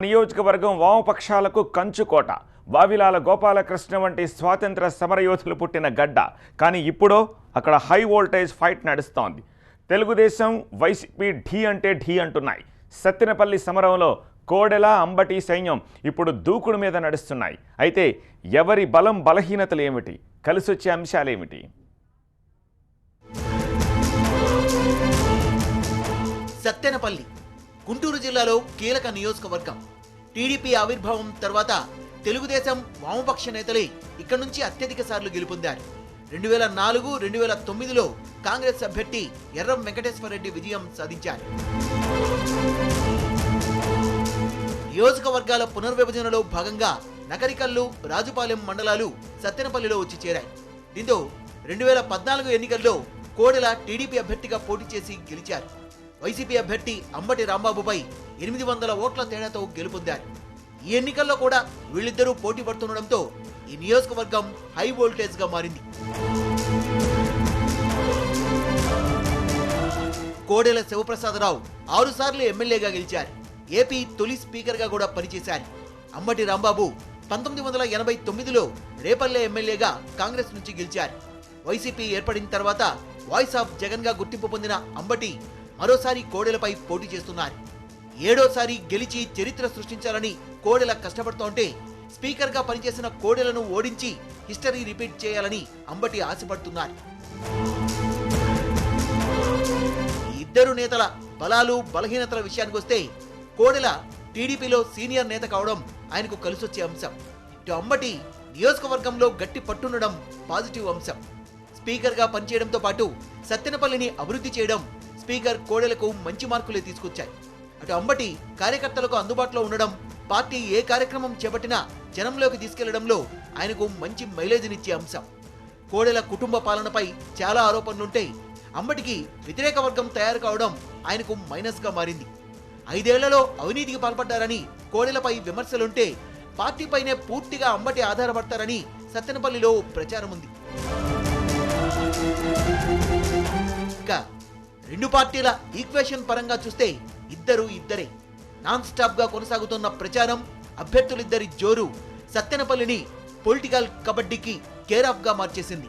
నియోజకవర్గం వామపక్షాలకు కంచుకోట. వావిలాల గోపాలకృష్ణ వంటి స్వాతంత్ర సమరయోధులు పుట్టిన గడ్డ. కానీ ఇప్పుడు అక్కడ హై వోల్టేజ్ ఫైట్ నడుస్తోంది. తెలుగుదేశం వైసీపీ ఢీ అంటే ఢీ అంటున్నాయి. సత్తెనపల్లి సమరంలో కోడెల అంబటి సైన్యం ఇప్పుడు దూకుడు మీద నడుస్తున్నాయి. అయితే ఎవరి బలం బలహీనతలు ఏమిటి, కలిసొచ్చే అంశాలేమిటి? సత్తెనపల్లి గుంటూరు జిల్లాలో కీలక నియోజకవర్గం. టీడీపీ ఆవిర్భావం తర్వాత తెలుగుదేశం వామపక్ష నేతలే ఇక్కడి నుంచి అత్యధిక సార్లు గెలుపొందారు. 2004, 2009లో కాంగ్రెస్ అభ్యర్థి ఎర్రం వెంకటేశ్వరరెడ్డి విజయం సాధించారు. నియోజకవర్గాల పునర్విభజనలో భాగంగా నకరికల్లు, రాజుపాలెం మండలాలు సత్తెనపల్లిలో వచ్చి చేరాయి. దీంతో 2014 ఎన్నికల్లో కోడెల టీడీపీ అభ్యర్థిగా పోటీ చేసి గెలిచారు. వైసీపీ అభ్యర్థి అంబటి రాంబాబుపై 800 ఓట్ల తేడాతో గెలుపొందారు. ఈ ఎన్నికల్లో కూడా వీళ్ళిద్దరూ పోటీ పడుతుండడంతో ఈ నియోజకవర్గం హై వోల్టేజ్ గా మారింది. కోడెల శివప్రసాదరావు 6 సార్లు ఎమ్మెల్యేగా గెలిచారు. ఏపీ తొలి స్పీకర్ గా కూడా పనిచేశారు. అంబటి రాంబాబు 1989లో రేపల్లె ఎమ్మెల్యేగా కాంగ్రెస్ నుంచి గెలిచారు. వైసీపీ ఏర్పడిన తర్వాత వాయిస్ ఆఫ్ జగన్ గా గుర్తింపు పొందిన అంబటి మరోసారి కోడెలపై పోటీ చేస్తున్నారు. 7వ గెలిచి చరిత్ర సృష్టించాలని కోడెల కష్టపడుతోంటే స్పీకర్ గా పనిచేసిన కోడెలను ఓడించి హిస్టరీ రిపీట్ చేయాలని అంబటి ఆశపడుతున్నారు. ఇద్దరు నేతల బలాలు బలహీనతల విషయానికి వస్తే కోడెల టీడీపీలో సీనియర్ నేత కావడం ఆయనకు కలిసొచ్చే అంశం. ఇటు అంబటి నియోజకవర్గంలో గట్టి పట్టుండడం పాజిటివ్ అంశం. స్పీకర్ గా పనిచేయడంతో పాటు సత్తెనపల్లిని అభివృద్ధి చేయడం స్పీకర్ కోడెలకు మంచి మార్కులే తీసుకొచ్చాయి. అటు అంబటి కార్యకర్తలకు అందుబాటులో ఉండడం, పార్టీ ఏ కార్యక్రమం చేపట్టినా జనంలోకి తీసుకెళ్లడంలో ఆయనకు మంచి మైలేజీనిచ్చే అంశం. కోడెల కుటుంబ పాలనపై చాలా ఆరోపణలుంటే అంబటికి వ్యతిరేక వర్గం తయారు కావడం ఆయనకు మైనస్ గా మారింది. 5 ఏళ్లలో అవినీతికి పాల్పడ్డారని కోడెలపై విమర్శలుంటే పార్టీపైనే పూర్తిగా అంబటి ఆధారపడతారని సత్తెనపల్లిలో ప్రచారం ఉంది. ఇంకా రెండు పార్టీల ఈక్వేషన్ పరంగా చూస్తే ఇద్దరే. నాన్ స్టాప్ గా కొనసాగుతున్న ప్రచారం, అభ్యర్థులిద్దరి జోరు సత్తెనపల్లిని పొలిటికల్ కబడ్డీకి కేర్ ఆఫ్ గా మార్చేసింది.